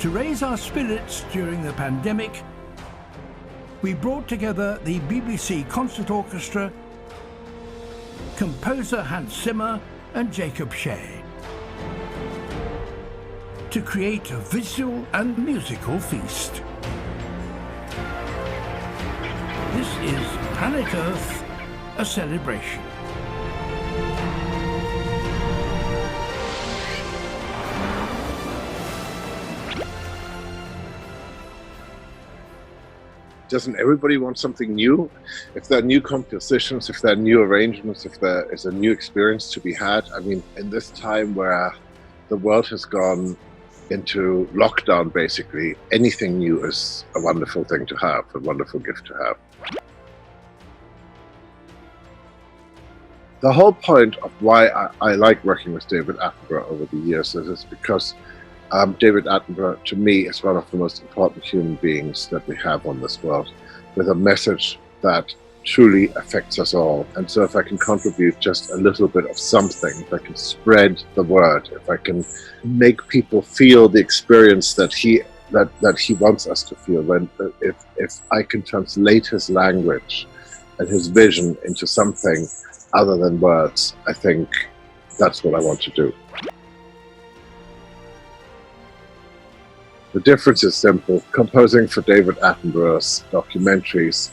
To raise our spirits during the pandemic, we brought together the BBC Concert Orchestra, composer Hans Zimmer and Jacob Shea, to create a visual and musical feast. This is Planet Earth, a celebration. Doesn't everybody want something new? If there are new compositions, if there are new arrangements, if there is a new experience to be had, I mean, in this time where the world has gone into lockdown, basically, anything new is a wonderful thing to have, a wonderful gift to have. The whole point of why I like working with David Attenborough over the years is because David Attenborough, to me, is one of the most important human beings that we have on this world, with a message that truly affects us all. And so if I can contribute just a little bit of something, if I can spread the word, if I can make people feel the experience that he wants us to feel, then if I can translate his language and his vision into something other than words, I think that's what I want to do. The difference is simple. Composing for David Attenborough's documentaries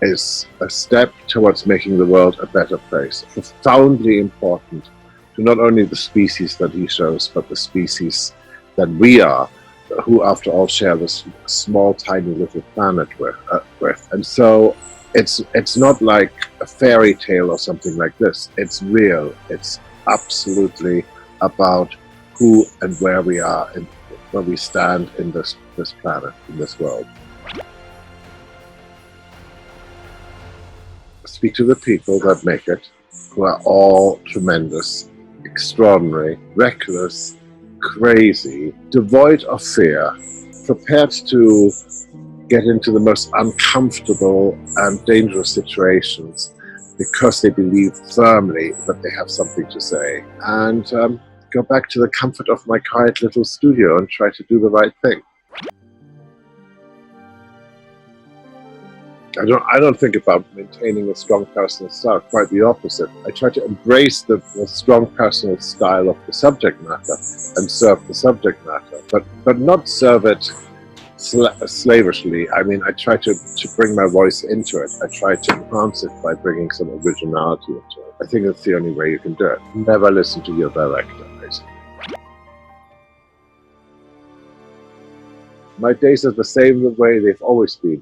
is a step towards making the world a better place, profoundly important to not only the species that he shows, but the species that we are, who after all share this small, tiny little planet with. And so it's not like a fairy tale or something like this. It's real. It's absolutely about who and where we are and where we stand in this planet, in this world. Speak to the people that make it, who are all tremendous, extraordinary, reckless, crazy, devoid of fear, prepared to get into the most uncomfortable and dangerous situations because they believe firmly that they have something to say. And go back to the comfort of my quiet little studio and try to do the right thing. I don't think about maintaining a strong personal style, quite the opposite. I try to embrace the strong personal style of the subject matter and serve the subject matter, but not serve it slavishly. I mean, I try to bring my voice into it. I try to enhance it by bringing some originality into it. I think that's the only way you can do it. Never listen to your director, basically. My days are the same way they've always been.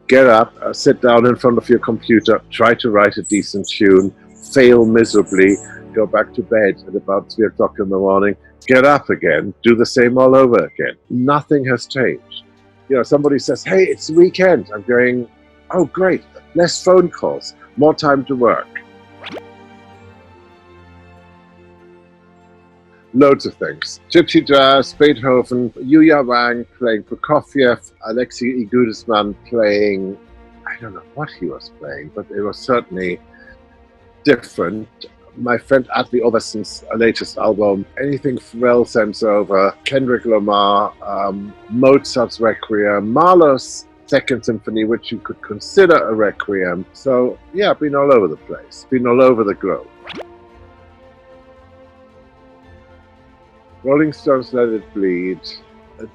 Get up, sit down in front of your computer, try to write a decent tune, fail miserably, go back to bed at about 3 o'clock in the morning, get up again, do the same all over again. Nothing has changed. You know, somebody says, hey, it's the weekend. I'm going, oh, great, less phone calls, more time to work. Loads of things. Gypsy jazz, Beethoven, Yuya Wang playing Prokofiev, Alexei Igudisman playing, I don't know what he was playing, but it was certainly different. My friend Atli Overson's latest album, anything Pharrell sends over, Kendrick Lamar, Mozart's Requiem, Mahler's Second Symphony, which you could consider a requiem. So yeah, been all over the place, been all over the globe. Rolling Stones' Let It Bleed,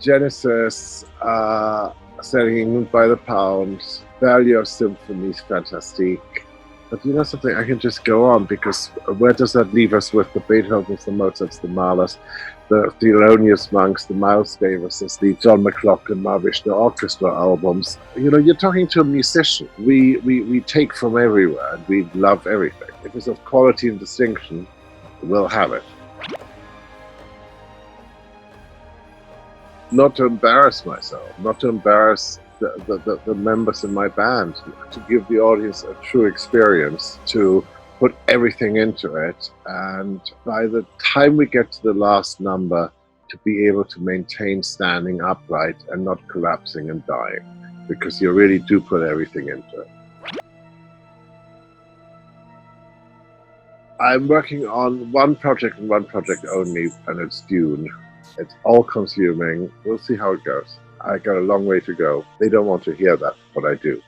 Genesis, Selling by the Pound, Berlioz Symphonies, Fantastique. But you know something, I can just go on, because where does that leave us with the Beethovens, the Mozarts, the Mahlers, the Thelonious Monks, the Miles Davises, the John McLaughlin, Mahavishnu Orchestra albums? You know, you're talking to a musician. We take from everywhere and we love everything. If it's of quality and distinction, we'll have it. Not to embarrass myself, not to embarrass the members in my band, to give the audience a true experience, to put everything into it, and by the time we get to the last number, to be able to maintain standing upright and not collapsing and dying, because you really do put everything into it. I'm working on one project and one project only, and it's Dune. It's all consuming. We'll see how it goes. I got a long way to go. They don't want to hear that, but I do.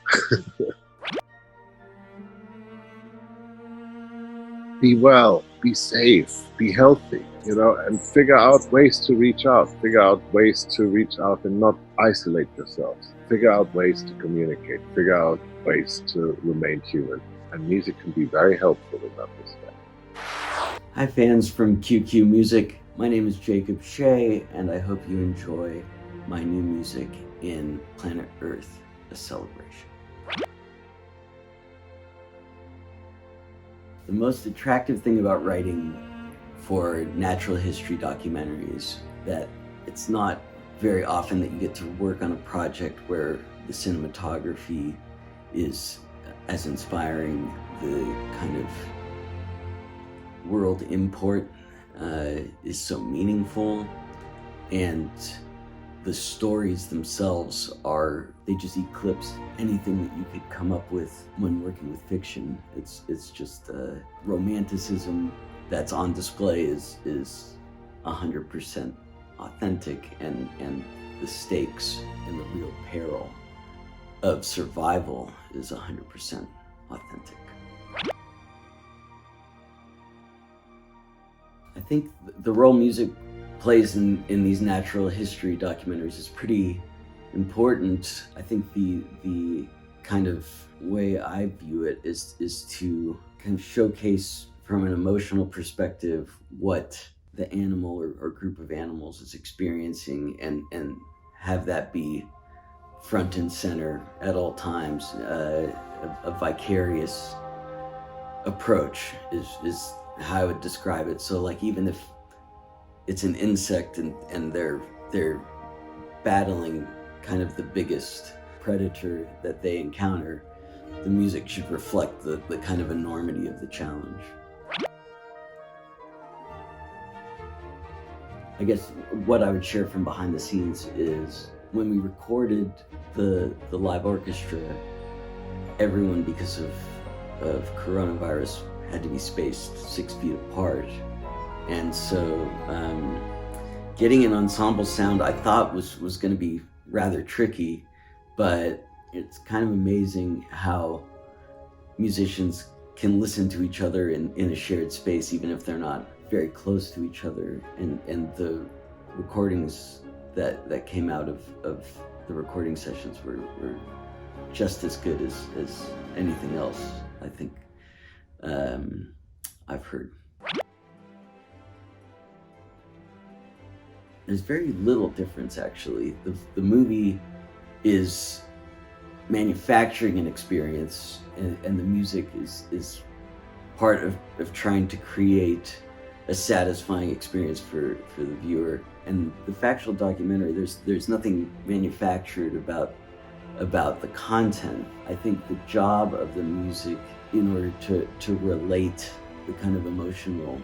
Be well, be safe, be healthy, and figure out ways to reach out. Figure out ways to reach out and not isolate yourselves. Figure out ways to communicate. Figure out ways to remain human. And music can be very helpful in that respect. Hi fans from QQ Music. My name is Jacob Shea, and I hope you enjoy my new music in Planet Earth, ACelebration. The most attractive thing about writing for natural history documentaries that it's not very often that you get to work on a project where the cinematography is as inspiring, the kind of world import is so meaningful, and the stories themselves they just eclipse anything that you could come up with when working with fiction. It's just romanticism that's on display is 100% authentic, and the stakes and the real peril of survival is 100% authentic. I think the role music plays in these natural history documentaries is pretty important. I think the kind of way I view it is to kind of showcase from an emotional perspective what the animal or group of animals is experiencing, and have that be front and center at all times. A vicarious approach is how I would describe it. So like, even if it's an insect and they're battling kind of the biggest predator that they encounter, the music should reflect the kind of enormity of the challenge. I guess what I would share from behind the scenes is when we recorded the live orchestra, everyone, because of coronavirus, had to be spaced 6 feet apart. And so getting an ensemble sound I thought was going to be rather tricky, but it's kind of amazing how musicians can listen to each other in a shared space, even if they're not very close to each other. And the recordings that came out of the recording sessions were just as good as anything else I think I've heard. There's very little difference, actually. The movie is manufacturing an experience, and the music is part of trying to create a satisfying experience for the viewer. And the factual documentary, there's nothing manufactured about the content. I think the job of the music, in order to relate the kind of emotional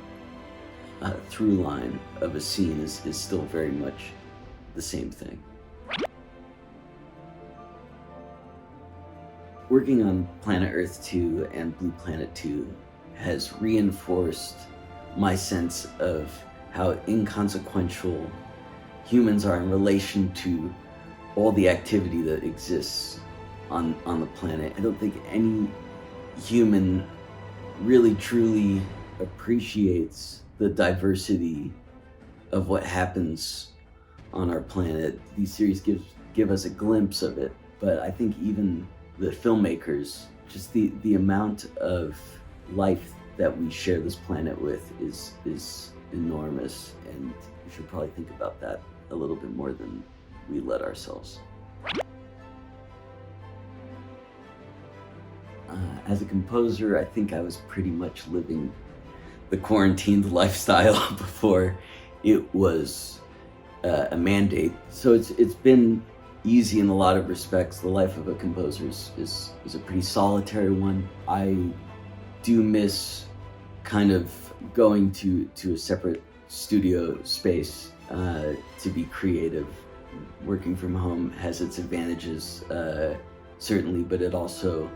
through line of a scene, is still very much the same thing. Working on Planet Earth 2 and Blue Planet 2 has reinforced my sense of how inconsequential humans are in relation to all the activity that exists on the planet. I don't think any human really truly appreciates the diversity of what happens on our planet. These series give us a glimpse of it, but I think even the filmmakers, just the amount of life that we share this planet with is enormous, and we should probably think about that a little bit more than we let ourselves. As a composer, I think I was pretty much living the quarantined lifestyle before it was a mandate. So it's been easy in a lot of respects. The life of a composer is a pretty solitary one. I do miss kind of going to a separate studio space to be creative. Working from home has its advantages, certainly, but it also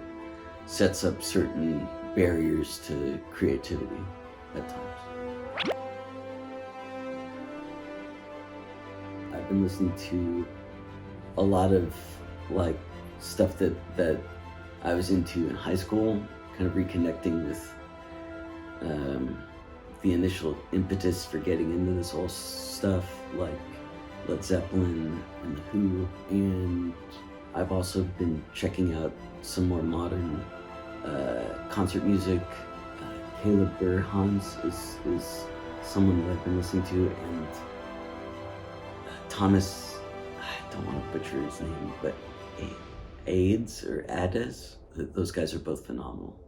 sets up certain barriers to creativity at times. been listening to a lot of like stuff that I was into in high school, kind of reconnecting with the initial impetus for getting into this whole stuff, like Led Zeppelin and The Who. And I've also been checking out some more modern concert music. Caleb Burhans is someone that I've been listening to, and Thomas, I don't want to butcher his name, but Ades or Ades, those guys are both phenomenal.